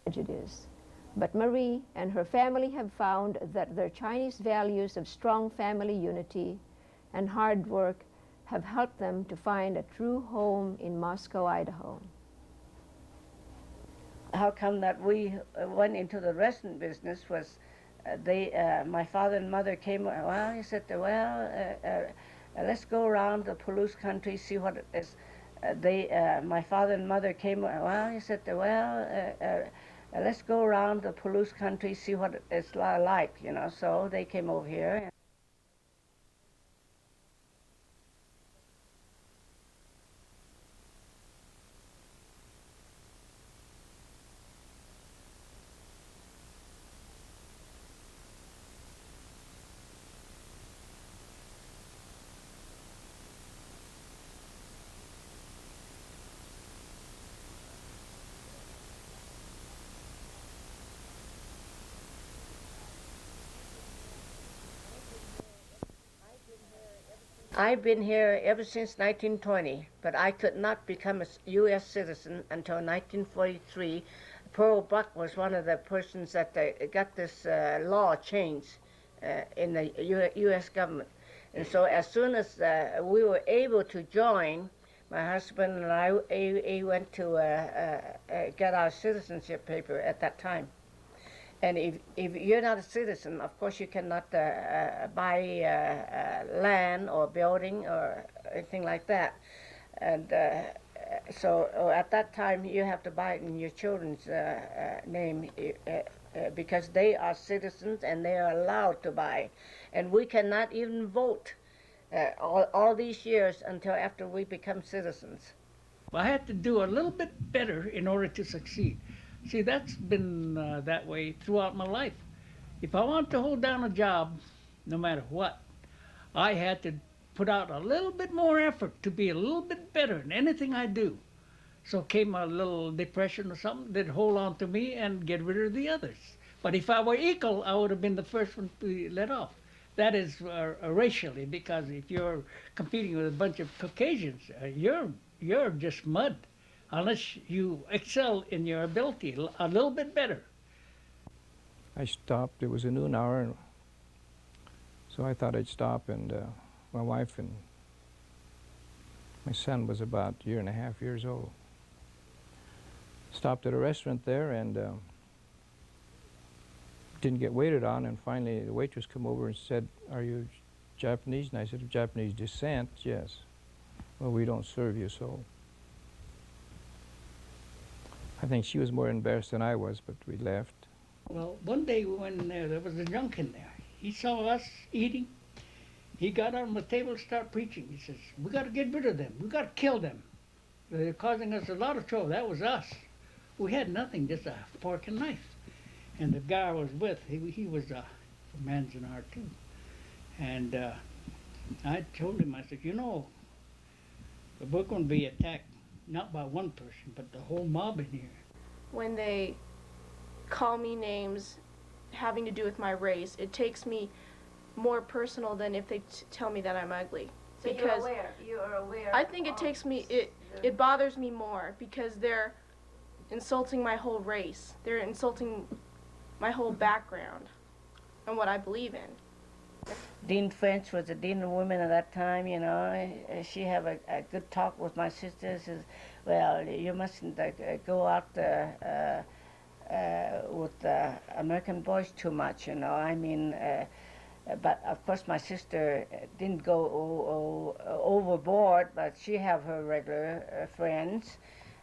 prejudice. But Marie and her family have found that their Chinese values of strong family unity and hard work have helped them to find a true home in Moscow, Idaho. How come that we went into the restaurant business was my father and mother came, well, he said, well, let's go around the Palouse country, see what it is. My father and mother came, well, he said, well, let's go around the Palouse country, see what it's like, you know. So they came over here. I've been here ever since 1920, but I could not become a U.S. citizen until 1943. Pearl Buck was one of the persons that got this law changed in the U.S. government. And so as soon as we were able to join, my husband and I went to get our citizenship paper at that time. And if you're not a citizen, of course you cannot buy land or building or anything like that. And so at that time you have to buy it in your children's name because they are citizens and they are allowed to buy. And we cannot even vote all these years until after we become citizens. I had to do a little bit better in order to succeed. See, that's been that way throughout my life. If I want to hold down a job, no matter what, I had to put out a little bit more effort to be a little bit better in anything I do. So came a little depression or something, they'd hold on to me and get rid of the others. But if I were equal, I would have been the first one to be let off. That is racially, because if you're competing with a bunch of Caucasians, you're just mud. Unless you excel in your ability a little bit better. I stopped. It was a noon hour, so I thought I'd stop, and my wife and my son was about 1.5 years old. Stopped at a restaurant there and didn't get waited on, and finally the waitress came over and said, "Are you Japanese?" And I said, "Of Japanese descent, yes." "Well, we don't serve you, so." I think she was more embarrassed than I was, but we left. Well, one day we went in there was a drunk in there. He saw us eating. He got on the table and started preaching. He says, "We got to get rid of them. We got to kill them. They're causing us a lot of trouble." That was us. We had nothing, just a fork and knife. And the guy I was with, he was from Manzanar too. And I told him, I said, "You know, we're going to be attacked not by one person, but the whole mob in here." When they call me names having to do with my race, it takes me more personal than if they tell me that I'm ugly. So because you are aware. I think it takes me, it bothers me more because they're insulting my whole race. They're insulting my whole background and what I believe in. Dean French was the dean of women at that time, you know. She had a good talk with my sister. Says, "Well, you mustn't go out with American boys too much, you know. I mean, but of course my sister didn't go overboard, but she have her regular friends,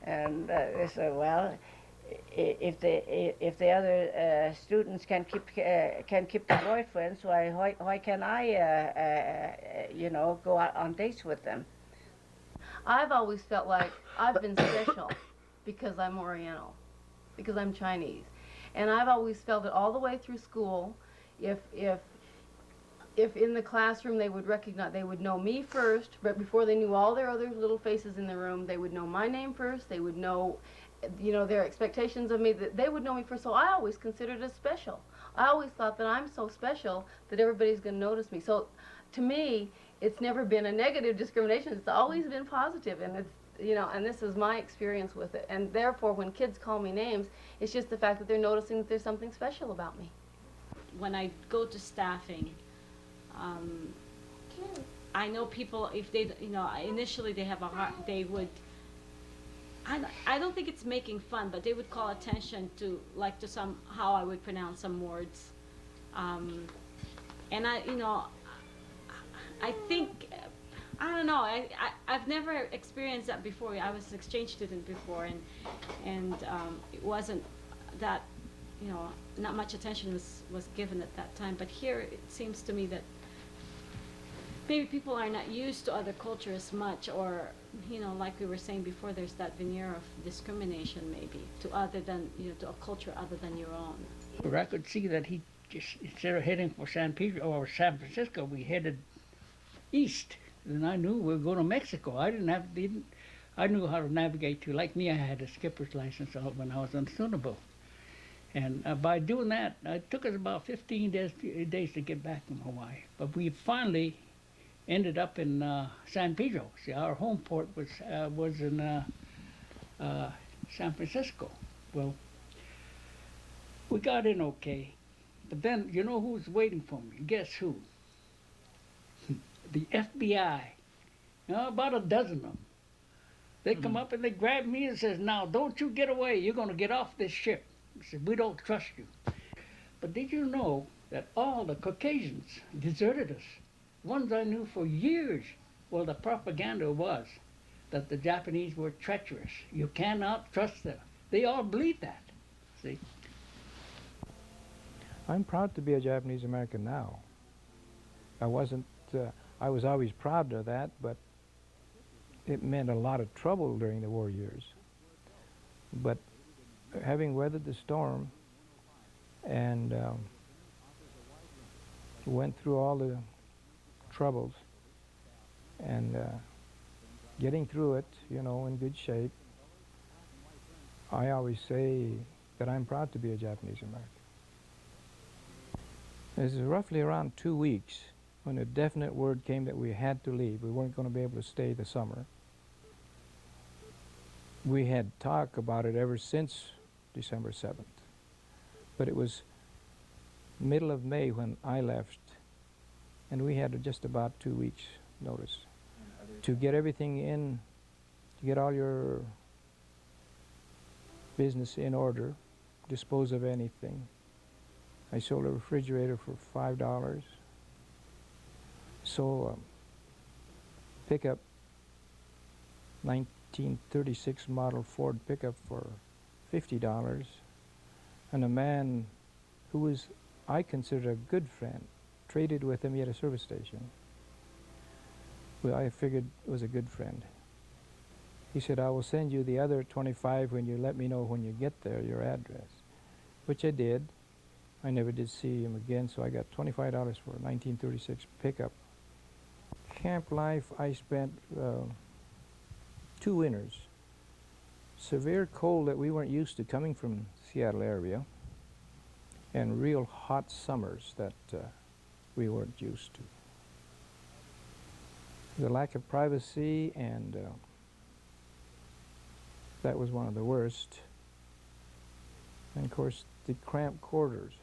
and they said, well, if the other students can keep the boyfriends, why can't I you know, go out on dates with them?" I've always felt like I've been special because I'm Oriental, because I'm Chinese, and I've always felt it all the way through school. If in the classroom they would know me first, but before they knew all their other little faces in the room, they would know my name first. They would know, you know, their expectations of me, that they would know me first. So I always considered it special. I always thought that I'm so special that everybody's going to notice me. So to me, it's never been a negative discrimination. It's always been positive, and you know, and this is my experience with it. And therefore, when kids call me names, it's just the fact that they're noticing that there's something special about me. When I go to staffing, I know people, if they, you know, initially they have a hard, they would, I don't think it's making fun, but they would call attention to, like, to some, how I would pronounce some words. And I, you know, I think, I don't know, I've never experienced that before. I was an exchange student before, and it wasn't that, you know, not much attention was given at that time. But here it seems to me that maybe people are not used to other cultures as much, or, you know, like we were saying before, there's that veneer of discrimination maybe to other than, you know, to a culture other than your own. Where I could see that he just, instead of heading for San Pedro or San Francisco, we headed east. And I knew we were going to Mexico. I knew how to navigate to. Like me, I had a skipper's license when I was on Sunabo. And by doing that, it took us about 15 days to get back from Hawaii. But we finally ended up in San Pedro. See, our home port was in San Francisco. Well, we got in okay. But then, you know who was waiting for me? Guess who? The FBI. You know, about a dozen of them. They come up and they grab me and says, "Now, don't you get away. You're going to get off this ship." I said, "We don't trust you." But did you know that all the Caucasians deserted us? Ones I knew for years. Well, the propaganda was that the Japanese were treacherous. You cannot trust them. They all believe that. See? I'm proud to be a Japanese American now. I wasn't, I was always proud of that, but it meant a lot of trouble during the war years. But having weathered the storm and went through all the troubles and getting through it, you know, in good shape, I always say that I'm proud to be a Japanese American. This is roughly around 2 weeks when a definite word came that we had to leave. We weren't going to be able to stay the summer. We had talked about it ever since December 7th. But it was middle of May when I left, and we had just about 2 weeks notice to get everything in, to get all your business in order, dispose of anything. I sold a refrigerator for $5. Sold a pickup, 1936 model Ford pickup for $50. And a man who was, I considered a good friend, traded with him at a service station. Well, I figured it was a good friend. He said, "I will send you the other 25 when you let me know when you get there, your address," which I did. I never did see him again, so I got $25 for a 1936 pickup. Camp life, I spent 2 winters. Severe cold that we weren't used to coming from Seattle area, and real hot summers that we weren't used to. The lack of privacy, and that was one of the worst. And of course, the cramped quarters.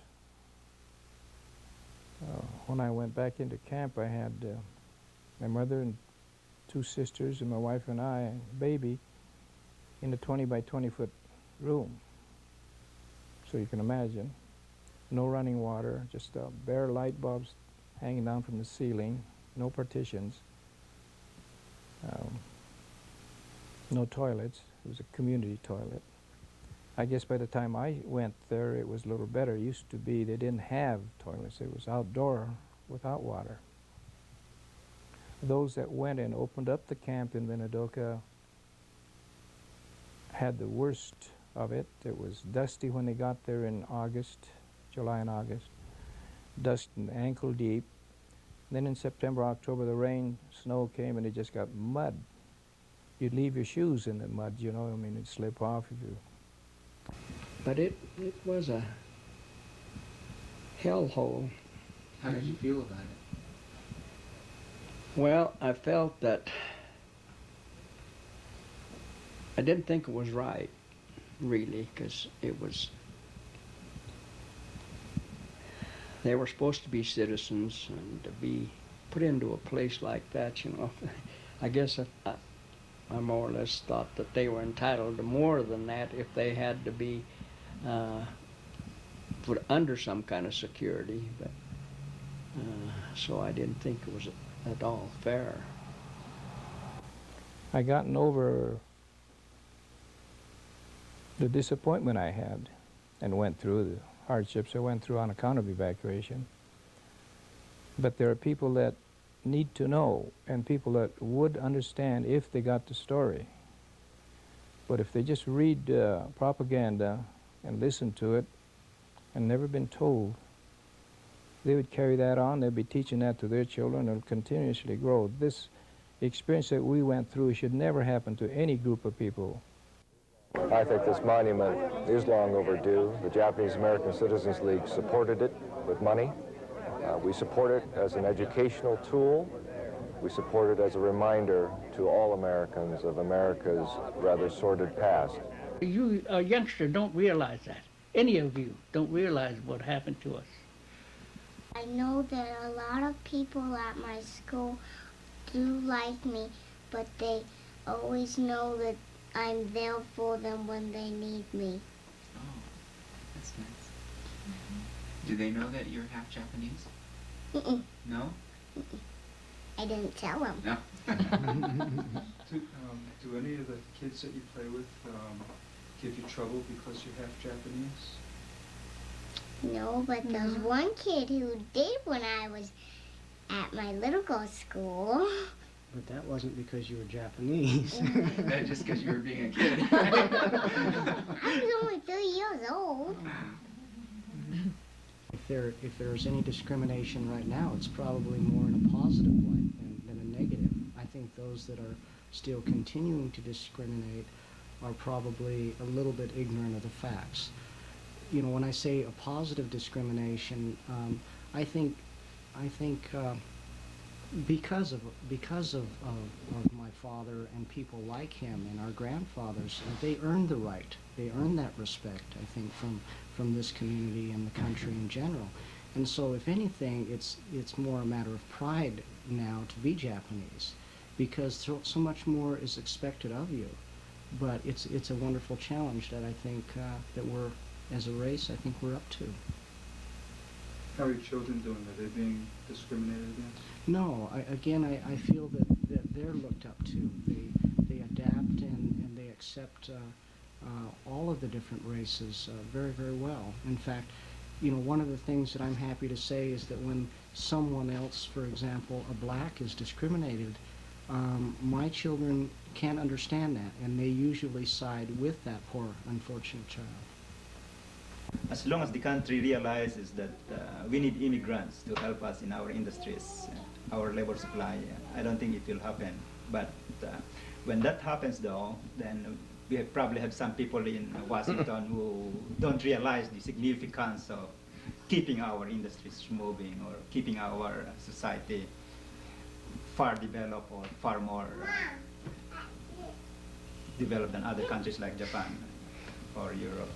When I went back into camp, I had my mother and 2 sisters and my wife and I, and baby, in a 20 by 20 foot room. So you can imagine, no running water, just bare light bulbs hanging down from the ceiling, no partitions, no toilets. It was a community toilet. I guess by the time I went there, it was a little better. It used to be they didn't have toilets. It was outdoor without water. Those that went and opened up the camp in Minidoka had the worst of it. It was dusty when they got there in August, July and August. Dust and ankle deep. Then in September, October, the rain, snow came, and it just got mud. You'd leave your shoes in the mud, you know. I mean, it'd slip off if you... But it was a hellhole. How did you feel about it? Well, I felt that I didn't think it was right, really, because they were supposed to be citizens, and to be put into a place like that, you know, I guess I more or less thought that they were entitled to more than that if they had to be put under some kind of security, but so I didn't think it was at all fair. I gotten over the disappointment I had and went through the hardships I went through on account of evacuation. But there are people that need to know, and people that would understand if they got the story. But if they just read propaganda and listen to it and never been told, they would carry that on. They'd be teaching that to their children. It'll continuously grow. This experience that we went through should never happen to any group of people. I think this monument is long overdue. The Japanese American Citizens League supported it with money. We support it as an educational tool. We support it as a reminder to all Americans of America's rather sordid past. You, a youngster, don't realize that. Any of you don't realize what happened to us. I know that a lot of people at my school do like me, but they always know that I'm there for them when they need me. Oh, that's nice. Do they know that you're half Japanese? Mm-mm. No? Mm-mm. I didn't tell them. No. Do any of the kids that you play with give you trouble because you're half Japanese? No, but there's one kid who did when I was at my little girl's school. But that wasn't because you were Japanese. That's just because you were being a kid. I was only 3 years old. If there's any discrimination right now, it's probably more in a positive light than a negative. I think those that are still continuing to discriminate are probably a little bit ignorant of the facts. You know, when I say a positive discrimination, I think because of my father and people like him and our grandfathers, they earned the right. They earned that respect, I think, from this community and the country in general. And so, if anything, it's more a matter of pride now to be Japanese, because so much more is expected of you. But it's a wonderful challenge that I think that we're, as a race, I think we're up to. How are your children doing? Are they being discriminated against? No, I feel that they're looked up to. They adapt and they accept all of the different races very, very well. In fact, you know, one of the things that I'm happy to say is that when someone else, for example, a black, is discriminated, my children can't understand that, and they usually side with that poor, unfortunate child. As long as the country realizes that we need immigrants to help us in our industries, our labor supply, I don't think it will happen. But when that happens, though, then we probably have some people in Washington who don't realize the significance of keeping our industries moving or keeping our society far developed or far more developed than other countries like Japan or Europe.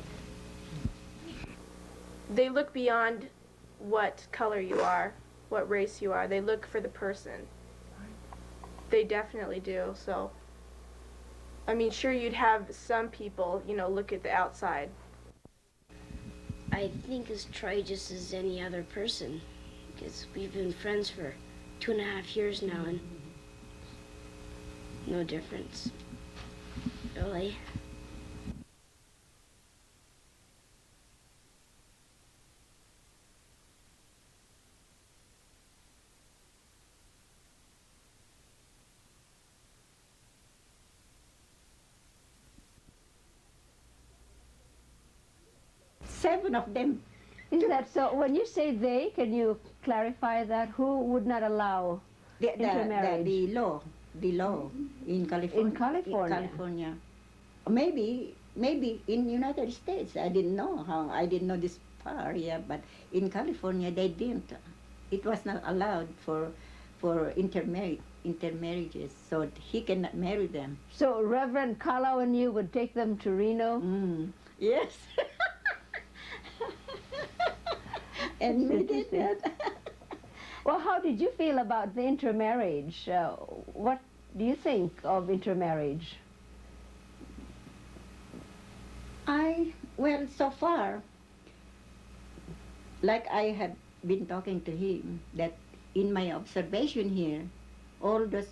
They look beyond what color you are, what race you are. They look for the person. They definitely do. So, I mean, sure, you'd have some people, you know, look at the outside. I think as Troy just as any other person, because we've been friends for 2.5 years now, and no difference, really. Seven of them. Is that so? When you say they, can you clarify that? Who would not allow intermarriage? The law in California. In California. In California. Maybe in United States. I didn't know this part. Yeah, but in California they didn't. It was not allowed for intermarriage intermarriages, so he cannot marry them. So Reverend Kalau and you would take them to Reno? Yes. And we did that. Well, how did you feel about the intermarriage? What do you think of intermarriage? Well, so far, like I had been talking to him, that in my observation here, all those,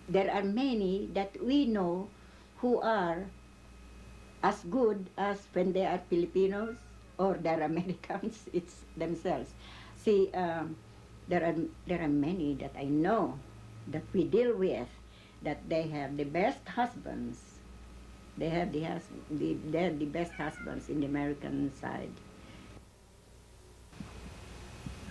there are many that we know who are as good as when they are Filipinos or they're Americans, it's themselves. See, there are many that I know that we deal with, that they have the best husbands. They have they're the best husbands in the American side.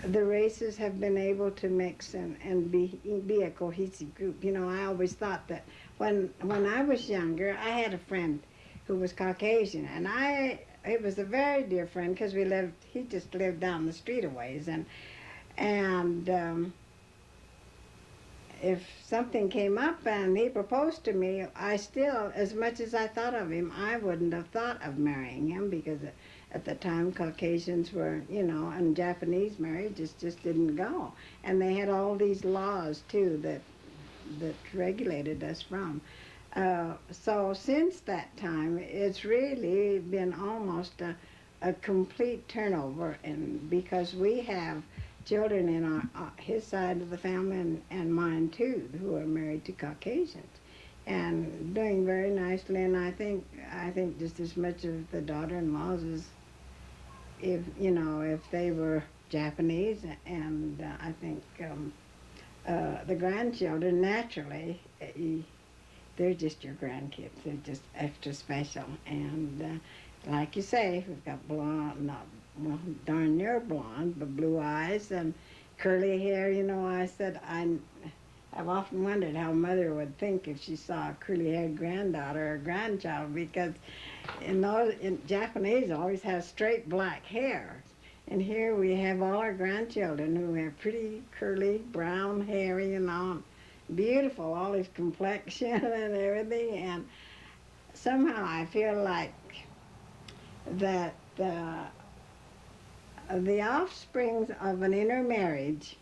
The races have been able to mix and be a cohesive group. You know, I always thought that when I was younger, I had a friend who was Caucasian, and it was a very dear friend because he just lived down the street a ways, and if something came up and he proposed to me, I still, as much as I thought of him, I wouldn't have thought of marrying him because at the time Caucasians were, you know, and Japanese marriages just didn't go. And they had all these laws too that regulated us from. So since that time, it's really been almost a complete turnover, and because we have children in his side of the family and mine too, who are married to Caucasians, and doing very nicely. And I think just as much of the daughter-in-laws as if they were Japanese, and I think the grandchildren naturally. They're just your grandkids. They're just extra special. And like you say, we've got blonde, not well, darn near blonde, but blue eyes and curly hair. You know, I said I've often wondered how mother would think if she saw a curly-haired granddaughter or grandchild, because in Japanese always have straight black hair. And here we have all our grandchildren who have pretty curly brown hair, you know, beautiful, all his complexion and everything. And somehow I feel like that the offsprings of an intermarriage,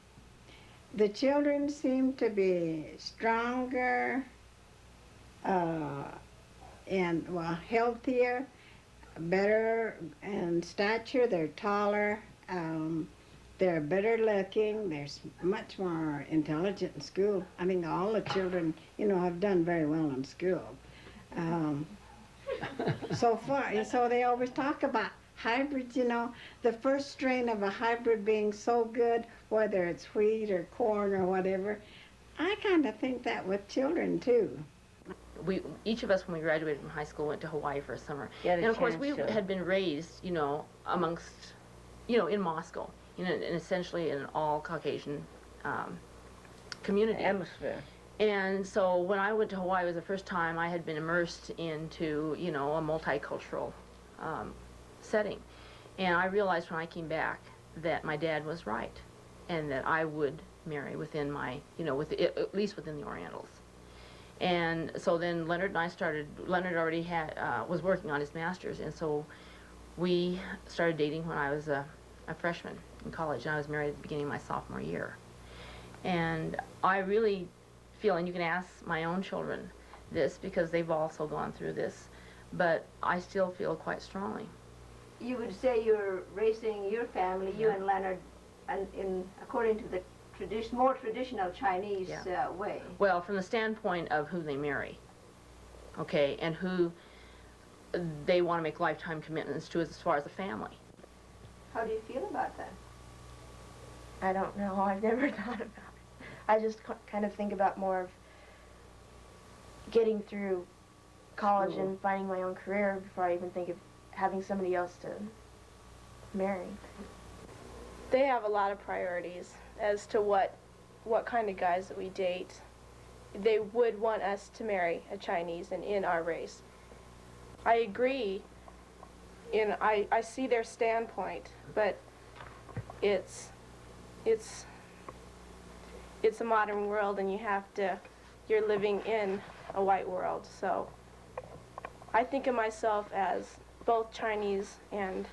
the children seem to be stronger and healthier, better in stature. They're taller. They're better looking. They're much more intelligent in school. I mean, all the children, you know, have done very well in school. So far, so they always talk about hybrids, you know, the first strain of a hybrid being so good, whether it's wheat or corn or whatever. I kind of think that with children too. Each of us, when we graduated from high school, went to Hawaii for a summer. And of course, we had been raised, you know, amongst, you know, in Moscow, you know, and essentially in an all-Caucasian community. Atmosphere. And so when I went to Hawaii, it was the first time I had been immersed into, you know, a multicultural setting. And I realized when I came back that my dad was right, and that I would marry within my, you know, at least within the Orientals. And so then Leonard and I started, Leonard already was working on his master's, and so we started dating when I was a freshman in college, and I was married at the beginning of my sophomore year. And I really feel, and you can ask my own children this because they've also gone through this, but I still feel quite strongly. You would say you're raising your family, you and Leonard, according to the more traditional Chinese way. Well, from the standpoint of who they marry, okay, and who they want to make lifetime commitments to as far as a family. How do you feel about that? I don't know. I've never thought about it. I just kind of think about more of getting through college and finding my own career before I even think of having somebody else to marry. They have a lot of priorities as to what kind of guys that we date. They would want us to marry a Chinese and in our race. I agree, I see their standpoint, but it's it's a modern world and you're living in a white world. So I think of myself as both Chinese and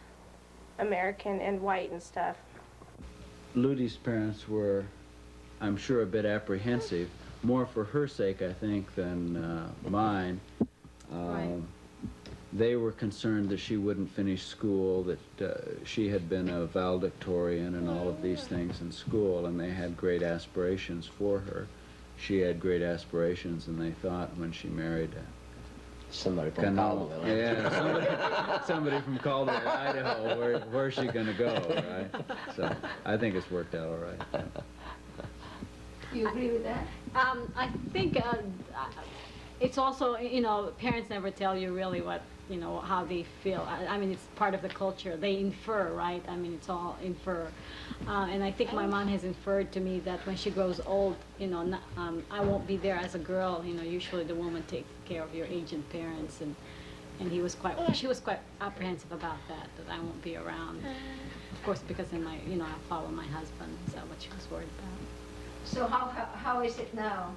American and white and stuff. Ludi's parents were, I'm sure, a bit apprehensive, more for her sake, I think, than mine. Right. They were concerned that she wouldn't finish school, that she had been a valedictorian and all of these things in school, and they had great aspirations for her. She had great aspirations, and they thought when she married somebody from Caldwell. Yeah, somebody from Caldwell, Idaho. Where's she going to go, right? So I think it's worked out all right. Do you agree with that? I think it's also, you know, parents never tell you really what, you know, how they feel. I mean, it's part of the culture. They infer, right? I mean, it's all infer. And I think my mom has inferred to me that when she grows old, you know, I won't be there as a girl. You know, usually the woman takes care of your aging parents, and she was quite apprehensive about that I won't be around. Of course, because in my, you know, I'll follow my husband. Is that what she was worried about? So how is it now?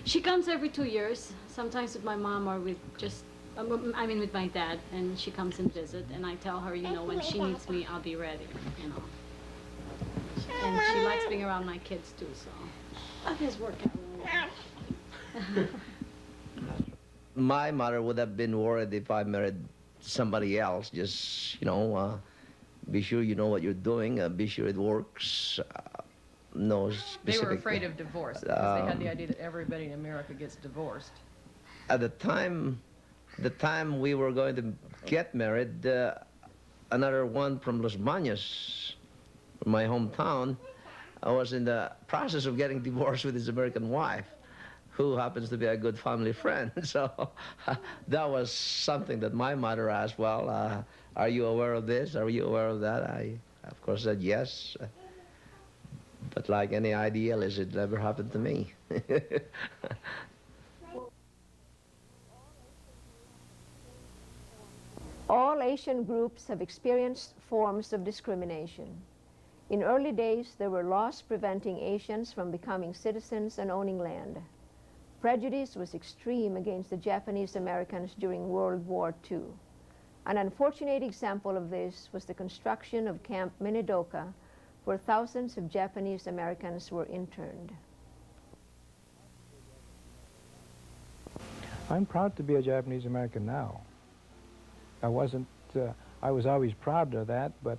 She comes every 2 years, sometimes with my mom or with just, I mean with my dad, and she comes and visit, and I tell her, you know, when she needs me, I'll be ready, you know. And she likes being around my kids too, so that has worked out really well. My mother would have been worried if I married somebody else. Just, you know, be sure you know what you're doing, be sure it works. No specific. They were afraid of divorce because they had the idea that everybody in America gets divorced. At the time we were going to get married, another one from Los Baños, my hometown, was in the process of getting divorced with his American wife, who happens to be a good family friend. So that was something that my mother asked, well, are you aware of this? Are you aware of that? I, of course, said yes. But like any idealist, it never happened to me. All Asian groups have experienced forms of discrimination. In early days, there were laws preventing Asians from becoming citizens and owning land. Prejudice was extreme against the Japanese Americans during World War II. An unfortunate example of this was the construction of Camp Minidoka, where thousands of Japanese Americans were interned. I'm proud to be a Japanese American now. I was always proud of that, but